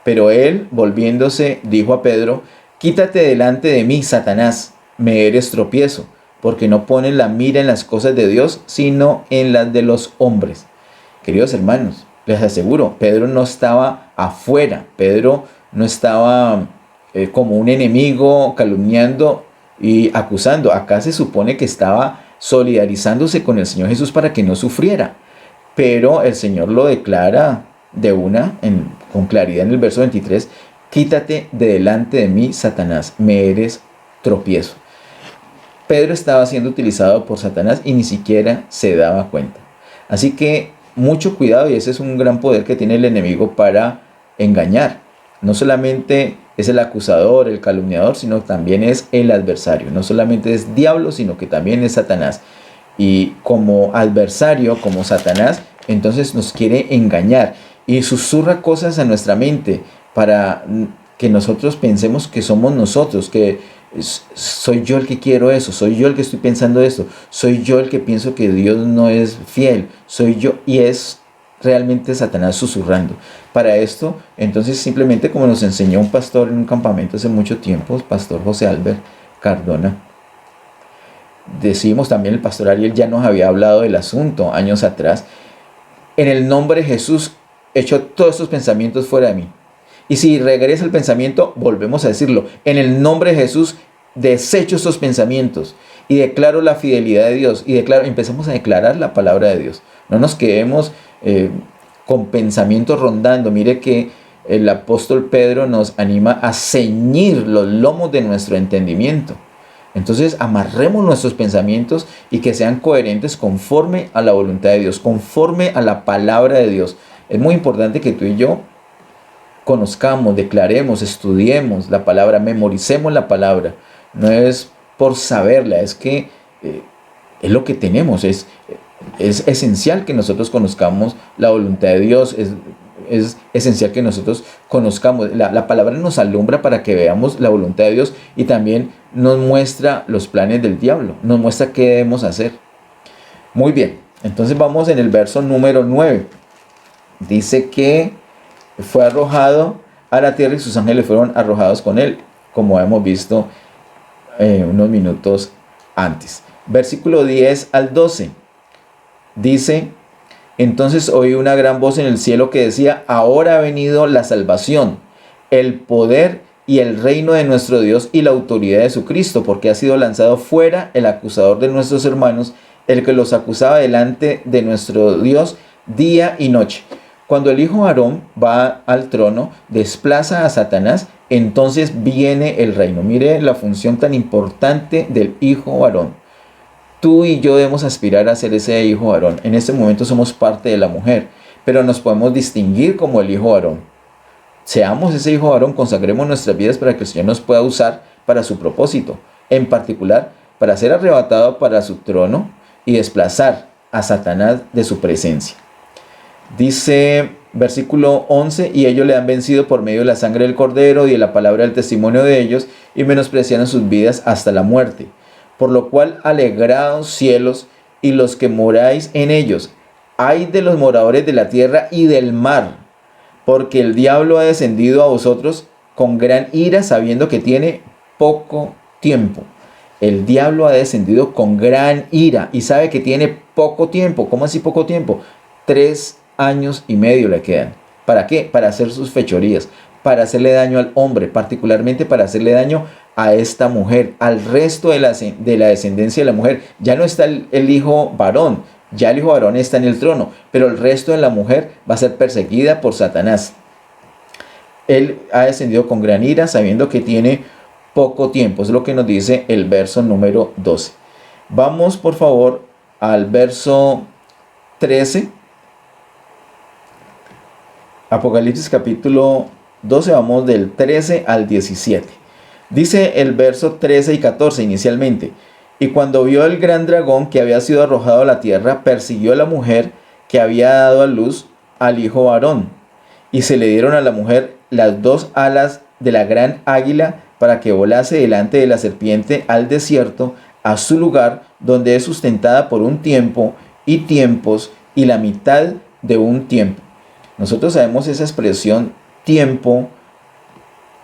B: Pero él, volviéndose, dijo a Pedro: quítate delante de mí, Satanás, me eres tropiezo, porque no pones la mira en las cosas de Dios, sino en las de los hombres. Queridos hermanos, les aseguro, Pedro no estaba afuera, Pedro no estaba como un enemigo calumniando y acusando. Acá se supone que estaba solidarizándose con el Señor Jesús para que no sufriera. Pero el Señor lo declara de con claridad en el verso 23: quítate de delante de mí, Satanás, me eres tropiezo. Pedro estaba siendo utilizado por Satanás y ni siquiera se daba cuenta. Así que mucho cuidado, y ese es un gran poder que tiene el enemigo para engañar. No solamente es el acusador, el calumniador, sino también es el adversario. No solamente es diablo, sino que también es Satanás. Y como adversario, como Satanás, entonces nos quiere engañar y susurra cosas a nuestra mente para que nosotros pensemos que somos nosotros, que soy yo el que quiero eso, soy yo el que estoy pensando esto, soy yo el que pienso que Dios no es fiel, soy yo, y es realmente Satanás susurrando. Para esto, entonces, simplemente como nos enseñó un pastor en un campamento hace mucho tiempo, el pastor José Albert Cardona, decimos también, el pastor Ariel ya nos había hablado del asunto años atrás: en el nombre de Jesús echo todos estos pensamientos fuera de mí. Y si regresa el pensamiento, volvemos a decirlo: en el nombre de Jesús desecho estos pensamientos y declaro la fidelidad de Dios, y empezamos a declarar la palabra de Dios. No nos quedemos con pensamientos rondando. Mire que el apóstol Pedro nos anima a ceñir los lomos de nuestro entendimiento. Entonces amarremos nuestros pensamientos y que sean coherentes conforme a la voluntad de Dios, conforme a la palabra de Dios. Es muy importante que tú y yo conozcamos, declaremos, estudiemos la palabra, memoricemos la palabra. No es por saberla, es que es lo que tenemos. Es esencial que nosotros conozcamos la voluntad de Dios. Es esencial que nosotros conozcamos. La palabra nos alumbra para que veamos la voluntad de Dios, y también nos muestra los planes del diablo, nos muestra qué debemos hacer. Muy bien, entonces vamos en el verso número 9. Dice que fue arrojado a la tierra y sus ángeles fueron arrojados con él, como hemos visto unos minutos antes. Versículo 10 al 12 dice: entonces oí una gran voz en el cielo que decía: ahora ha venido la salvación, el poder y el reino de nuestro Dios y la autoridad de su Cristo, porque ha sido lanzado fuera el acusador de nuestros hermanos, el que los acusaba delante de nuestro Dios día y noche. Cuando el hijo Aarón va al trono, desplaza a Satanás, entonces viene el reino. Mire la función tan importante del hijo Aarón. Tú y yo debemos aspirar a ser ese hijo varón. En este momento somos parte de la mujer, pero nos podemos distinguir como el hijo varón. Seamos ese hijo varón, consagremos nuestras vidas para que el Señor nos pueda usar para su propósito, en particular para ser arrebatado para su trono y desplazar a Satanás de su presencia. Dice versículo 11: y ellos le han vencido por medio de la sangre del cordero y de la palabra del testimonio de ellos, y menospreciaron sus vidas hasta la muerte. Por lo cual, alegrados cielos y los que moráis en ellos. Ay de los moradores de la tierra y del mar, porque el diablo ha descendido a vosotros con gran ira, sabiendo que tiene poco tiempo. El diablo ha descendido con gran ira y sabe que tiene poco tiempo. ¿Cómo así poco tiempo? 3 años y medio le quedan. ¿Para qué? Para hacer sus fechorías, para hacerle daño al hombre, particularmente para hacerle daño a esta mujer, al resto de la descendencia de la mujer. Ya no está el hijo varón, ya el hijo varón está en el trono, pero el resto de la mujer va a ser perseguida por Satanás. Él ha descendido con gran ira, sabiendo que tiene poco tiempo. Es lo que nos dice el verso número 12. Vamos por favor al verso 13. Apocalipsis capítulo 12, vamos del 13 al 17. Dice el verso 13 y 14 inicialmente: y cuando vio el gran dragón que había sido arrojado a la tierra, persiguió a la mujer que había dado a luz al hijo varón, y se le dieron a la mujer las 2 alas de la gran águila para que volase delante de la serpiente al desierto, a su lugar, donde es sustentada por un tiempo y tiempos y la mitad de un tiempo. Nosotros sabemos esa expresión tiempo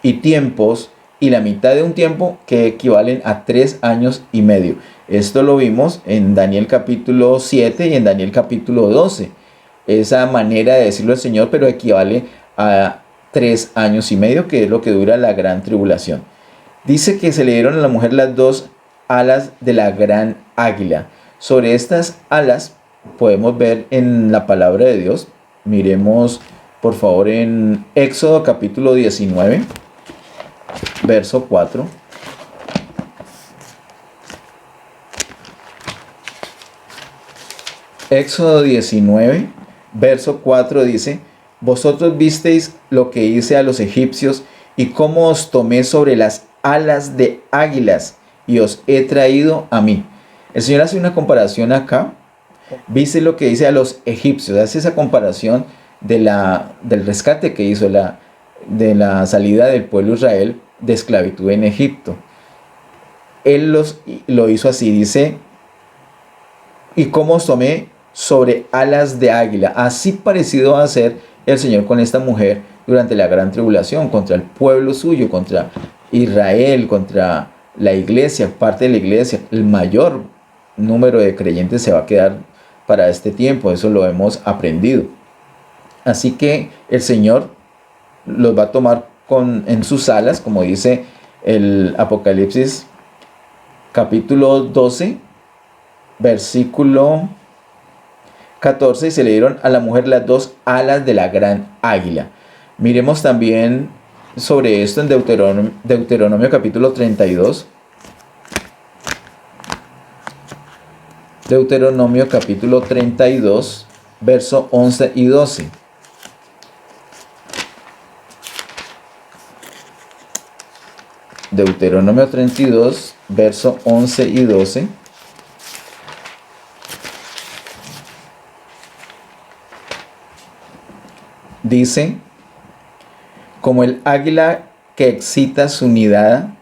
B: y tiempos y la mitad de un tiempo, que equivalen a 3 años y medio. Esto lo vimos en Daniel capítulo 7 y en Daniel capítulo 12. Esa manera de decirlo el Señor, pero equivale a 3 años y medio, que es lo que dura la gran tribulación. Dice que se le dieron a la mujer las 2 alas de la gran águila. Sobre estas alas podemos ver en la palabra de Dios. Miremos por favor en Éxodo capítulo 19, verso 4. Éxodo 19, verso 4 dice: vosotros visteis lo que hice a los egipcios y cómo os tomé sobre las alas de águilas y os he traído a mí. El Señor hace una comparación acá. Viste lo que hice a los egipcios. Hace esa comparación del rescate que hizo, de la salida del pueblo de Israel de esclavitud en Egipto. Él lo hizo así, dice: y cómo os tomé sobre alas de águila. Así parecido va a ser el Señor con esta mujer durante la gran tribulación, contra el pueblo suyo, contra Israel, contra la iglesia, parte de la iglesia. El mayor número de creyentes se va a quedar para este tiempo, eso lo hemos aprendido. Así que el Señor los va a tomar en sus alas, como dice el Apocalipsis capítulo 12, versículo 14, y se le dieron a la mujer las 2 alas de la gran águila. Miremos también sobre esto en Deuteronomio capítulo 32. Deuteronomio capítulo 32, verso 11 y 12. Deuteronomio 32, verso 11 y 12. Dice: como el águila que excita su nidada,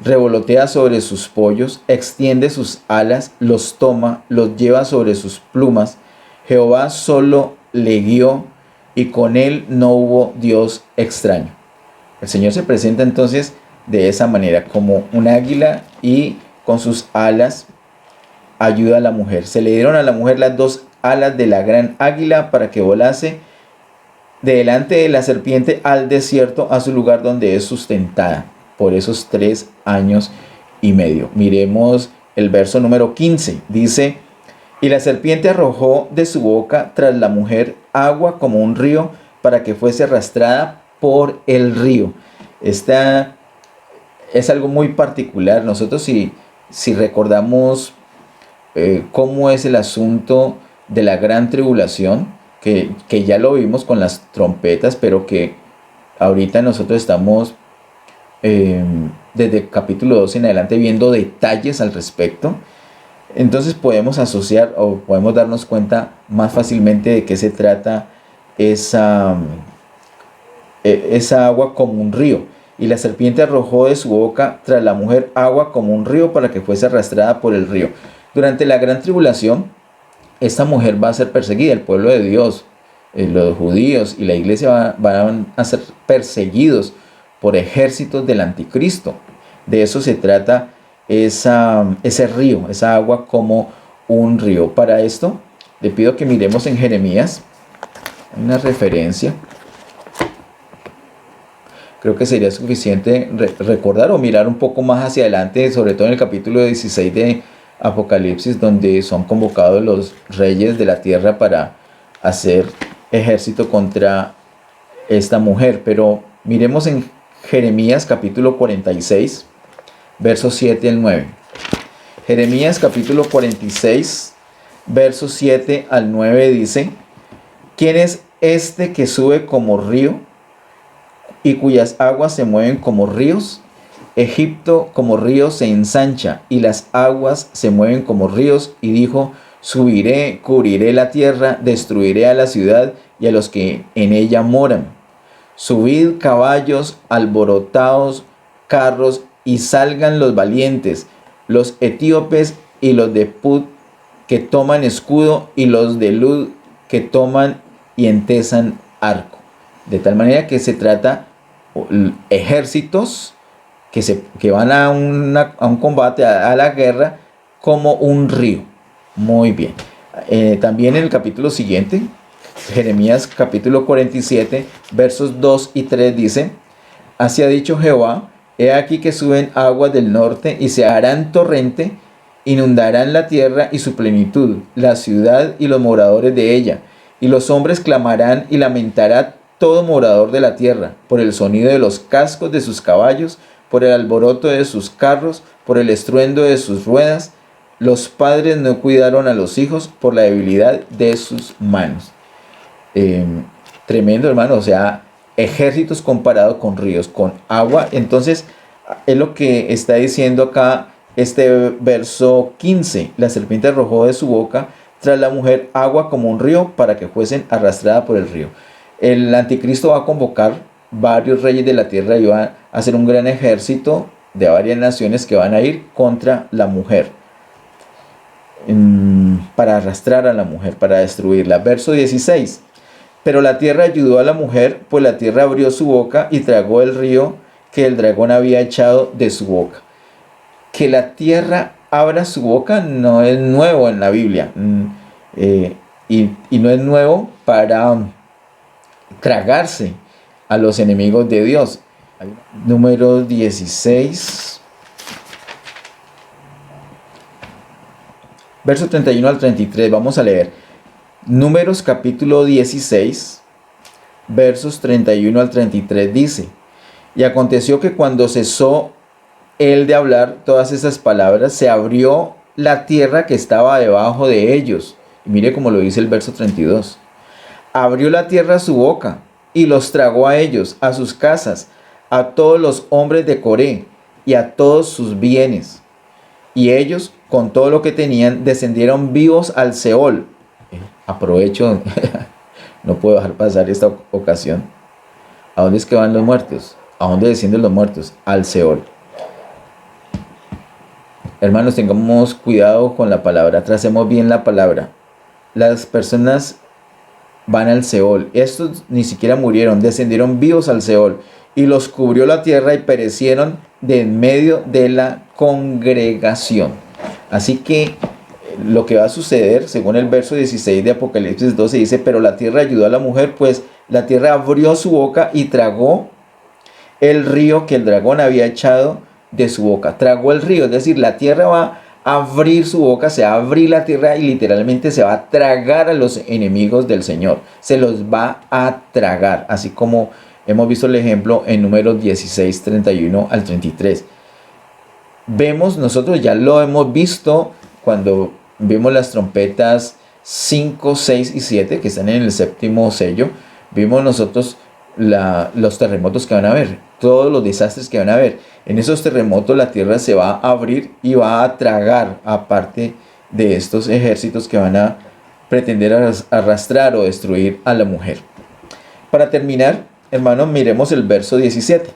B: revolotea sobre sus pollos, extiende sus alas, los toma, los lleva sobre sus plumas. Jehová solo le guió y con él no hubo Dios extraño. El Señor se presenta entonces de esa manera, como un águila, y con sus alas ayuda a la mujer. Se le dieron a la mujer las 2 alas de la gran águila para que volase delante de la serpiente al desierto, a su lugar donde es sustentada por esos 3 años y medio. Miremos el verso número 15. Dice: y la serpiente arrojó de su boca tras la mujer agua como un río, para que fuese arrastrada por el río. Esta es algo muy particular. Nosotros si recordamos cómo es el asunto de la gran tribulación, que ya lo vimos con las trompetas, pero que ahorita nosotros estamos desde el capítulo 12 en adelante viendo detalles al respecto. Entonces podemos asociar o podemos darnos cuenta más fácilmente de qué se trata esa agua como un río. Y la serpiente arrojó de su boca tras la mujer agua como un río, para que fuese arrastrada por el río. Durante la gran tribulación, esta mujer va a ser perseguida, el pueblo de Dios, los judíos y la iglesia van a ser perseguidos por ejércitos del anticristo. De eso se trata ese río, esa agua como un río. Para esto, le pido que miremos en Jeremías, una referencia. Creo que sería suficiente recordar o mirar un poco más hacia adelante, sobre todo en el capítulo 16 de Apocalipsis, donde son convocados los reyes de la tierra para hacer ejército contra esta mujer. Pero miremos en Jeremías capítulo 46, versos 7 al 9. Jeremías capítulo 46, versos 7 al 9 dice: ¿Quién es este que sube como río y cuyas aguas se mueven como ríos? Egipto como río se ensancha y las aguas se mueven como ríos. Y dijo: subiré, cubriré la tierra, destruiré a la ciudad y a los que en ella moran. Subid caballos, alborotaos carros, y salgan los valientes, los etíopes y los de Put que toman escudo, y los de Lud que toman y entesan arco. De tal manera que se trata ejércitos que van a un combate, a la guerra, como un río. Muy bien. También en el capítulo siguiente, Jeremías capítulo 47, versos 2 y 3 dice: así ha dicho Jehová: he aquí que suben aguas del norte y se harán torrente, inundarán la tierra y su plenitud, la ciudad y los moradores de ella. Y los hombres clamarán y lamentará todo morador de la tierra, por el sonido de los cascos de sus caballos, por el alboroto de sus carros, por el estruendo de sus ruedas. Los padres no cuidaron a los hijos por la debilidad de sus manos. Tremendo, hermano. O sea, ejércitos comparados con ríos, con agua. Entonces, es lo que está diciendo acá este verso 15. La serpiente arrojó de su boca tras la mujer agua como un río, para que fuesen arrastrada por el río. El anticristo va a convocar varios reyes de la tierra y va a hacer un gran ejército de varias naciones que van a ir contra la mujer, para arrastrar a la mujer, para destruirla. Verso 16. Pero la tierra ayudó a la mujer, pues la tierra abrió su boca y tragó el río que el dragón había echado de su boca. Que la tierra abra su boca no es nuevo en la Biblia, y no es nuevo para tragarse a los enemigos de Dios. Número 16, verso 31 al 33, vamos a leer. Números capítulo 16, versos 31 al 33 dice: y aconteció que cuando cesó él de hablar todas esas palabras, se abrió la tierra que estaba debajo de ellos. Y mire cómo lo dice el verso 32. Abrió la tierra su boca y los tragó a ellos, a sus casas, a todos los hombres de Coré y a todos sus bienes. Y ellos, con todo lo que tenían, descendieron vivos al Seol. Aprovecho, no puedo dejar pasar esta ocasión. ¿A dónde es que van los muertos? ¿A dónde descienden los muertos? Al Seol. Hermanos, tengamos cuidado con la palabra, tracemos bien la palabra. Las personas van al Seol. Estos ni siquiera murieron, descendieron vivos al Seol, y los cubrió la tierra y perecieron de en medio de la congregación. Así que lo que va a suceder, según el verso 16 de Apocalipsis 12, dice: pero la tierra ayudó a la mujer, pues la tierra abrió su boca y tragó el río que el dragón había echado de su boca. Tragó el río, es decir, la tierra va a abrir su boca, se va a abrir la tierra y literalmente se va a tragar a los enemigos del Señor. Se los va a tragar, así como hemos visto el ejemplo en Números 16, 31 al 33. Vemos, nosotros ya lo hemos visto cuando vimos las trompetas 5, 6 y 7 que están en el séptimo sello. Vimos nosotros los terremotos que van a haber, todos los desastres que van a haber. En esos terremotos la tierra se va a abrir y va a tragar a parte de estos ejércitos que van a pretender arrastrar o destruir a la mujer. Para terminar, hermanos, miremos el verso 17.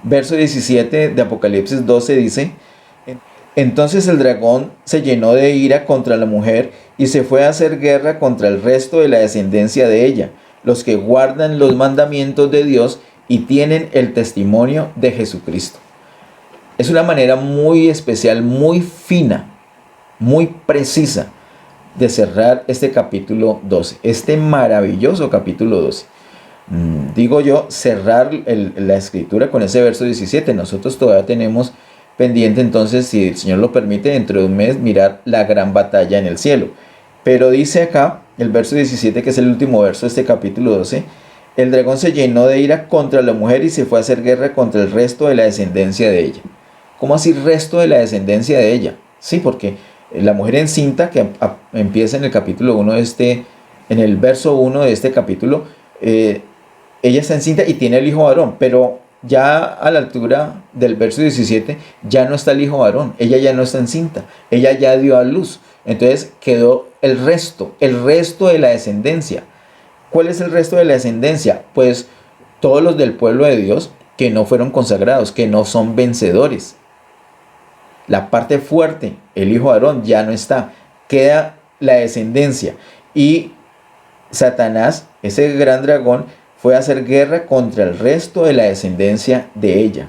B: Verso 17 de Apocalipsis 12 dice: Entonces el dragón se llenó de ira contra la mujer y se fue a hacer guerra contra el resto de la descendencia de ella, los que guardan los mandamientos de Dios y tienen el testimonio de Jesucristo. Es una manera muy especial, muy fina, muy precisa de cerrar este capítulo 12, este maravilloso capítulo 12. Digo yo, cerrar la escritura con ese verso 17. Nosotros todavía tenemos pendiente, entonces, si el Señor lo permite, dentro de un mes mirar la gran batalla en el cielo. Pero dice acá, el verso 17, que es el último verso de este capítulo 12, el dragón se llenó de ira contra la mujer y se fue a hacer guerra contra el resto de la descendencia de ella. ¿Cómo así resto de la descendencia de ella? Sí, porque la mujer encinta, que empieza en el capítulo 1 en el verso 1 de este capítulo, ella está encinta y tiene el hijo varón, pero ya a la altura del verso 17 ya no está el hijo varón, ella ya no está encinta, ella ya dio a luz. Entonces quedó el resto de la descendencia. ¿Cuál es el resto de la descendencia? Pues todos los del pueblo de Dios que no fueron consagrados, que no son vencedores. La parte fuerte, el hijo Aarón, ya no está. Queda la descendencia. Y Satanás, ese gran dragón, fue a hacer guerra contra el resto de la descendencia de ella.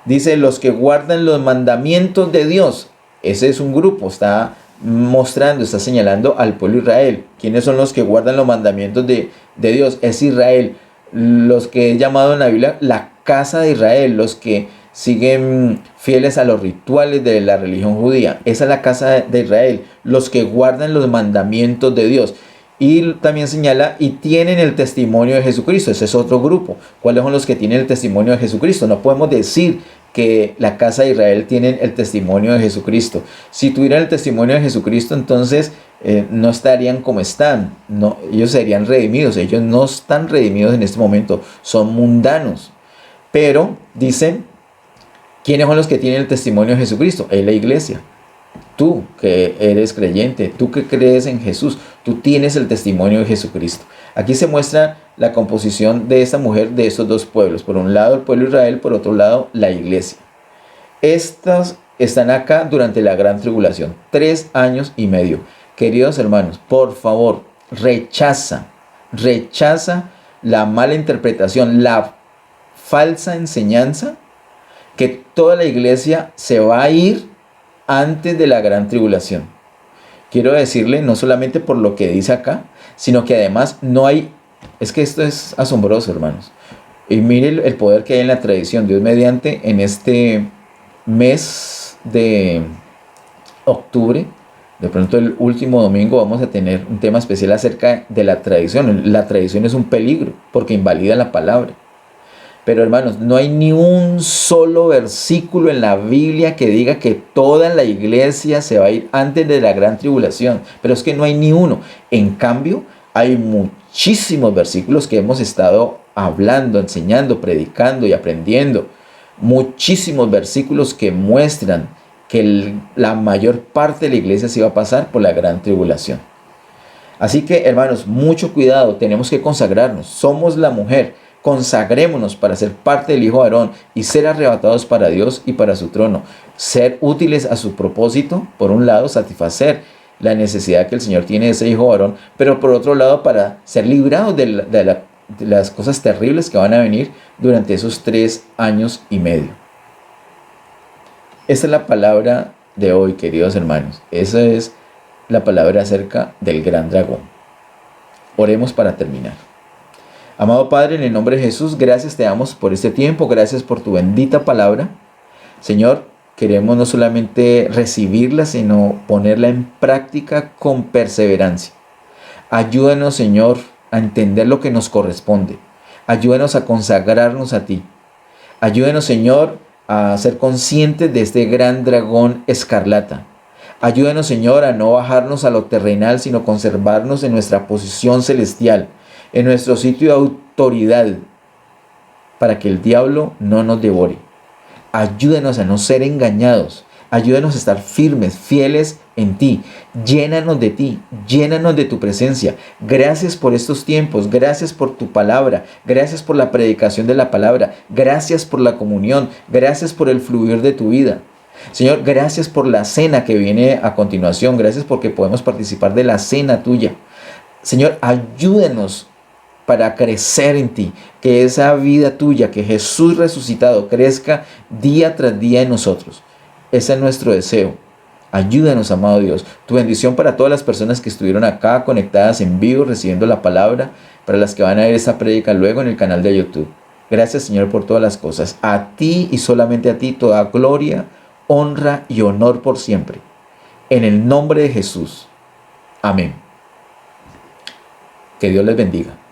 B: Dice, los que guardan los mandamientos de Dios. Ese es un grupo, está mostrando, está señalando al pueblo de Israel. ¿Quiénes son los que guardan los mandamientos de Dios? Es Israel. Los que he llamado en la Biblia la casa de Israel, los que siguen fieles a los rituales de la religión judía. Esa es la casa de Israel, los que guardan los mandamientos de Dios. Y también señala, y tienen el testimonio de Jesucristo. Ese es otro grupo. ¿Cuáles son los que tienen el testimonio de Jesucristo? No podemos decir que la casa de Israel tienen el testimonio de Jesucristo. Si tuvieran el testimonio de Jesucristo, entonces no estarían como están. No, ellos serían redimidos. Ellos no están redimidos en este momento. Son mundanos. Pero dicen, ¿quiénes son los que tienen el testimonio de Jesucristo? Es la iglesia. Tú que eres creyente, tú que crees en Jesús, tú tienes el testimonio de Jesucristo. Aquí se muestra la composición de esta mujer, de estos dos pueblos. Por un lado el pueblo de Israel, por otro lado la iglesia. Estas están acá durante la gran tribulación, 3 años y medio. Queridos hermanos, por favor, rechaza la mala interpretación, la falsa enseñanza que toda la iglesia se va a ir antes de la gran tribulación. Quiero decirle, no solamente por lo que dice acá, sino que además no hay, es que esto es asombroso, hermanos. Y mire el poder que hay en la tradición. Dios mediante, en este mes de octubre, de pronto el último domingo, vamos a tener un tema especial acerca de la tradición. La tradición es un peligro porque invalida la palabra. Pero hermanos, no hay ni un solo versículo en la Biblia que diga que toda la iglesia se va a ir antes de la gran tribulación. Pero es que no hay ni uno. En cambio, hay muchísimos versículos que hemos estado hablando, enseñando, predicando y aprendiendo. Muchísimos versículos que muestran que la mayor parte de la iglesia se va a pasar por la gran tribulación. Así que, hermanos, mucho cuidado. Tenemos que consagrarnos. Somos la mujer. Consagrémonos para ser parte del Hijo de Aarón y ser arrebatados para Dios y para su trono. Ser útiles a su propósito, por un lado, satisfacer la necesidad que el Señor tiene de ese Hijo de Aarón, pero por otro lado, para ser librados de las cosas terribles que van a venir durante esos 3 años y medio. Esta es la palabra de hoy, queridos hermanos. Esa es la palabra acerca del gran dragón. Oremos para terminar. Amado Padre, en el nombre de Jesús, gracias te damos por este tiempo, gracias por tu bendita palabra. Señor, queremos no solamente recibirla, sino ponerla en práctica con perseverancia. Ayúdanos, Señor, a entender lo que nos corresponde. Ayúdanos a consagrarnos a ti. Ayúdanos, Señor, a ser conscientes de este gran dragón escarlata. Ayúdanos, Señor, a no bajarnos a lo terrenal, sino conservarnos en nuestra posición celestial, en nuestro sitio de autoridad, para que el diablo no nos devore. Ayúdanos a no ser engañados. Ayúdanos a estar firmes, fieles en ti. Llénanos de ti, llénanos de tu presencia. Gracias por estos tiempos, gracias por tu palabra, gracias por la predicación de la palabra, gracias por la comunión, gracias por el fluir de tu vida. Señor, gracias por la cena que viene a continuación. Gracias porque podemos participar de la cena tuya. Señor, ayúdenos para crecer en ti, que esa vida tuya, que Jesús resucitado crezca día tras día en nosotros. Ese es nuestro deseo. Ayúdanos, amado Dios. Tu bendición para todas las personas que estuvieron acá conectadas en vivo recibiendo la palabra, para las que van a ver esta prédica luego en el canal de YouTube. Gracias, Señor, por todas las cosas. A ti y solamente a ti toda gloria, honra y honor por siempre. En el nombre de Jesús. Amén. Que Dios les bendiga.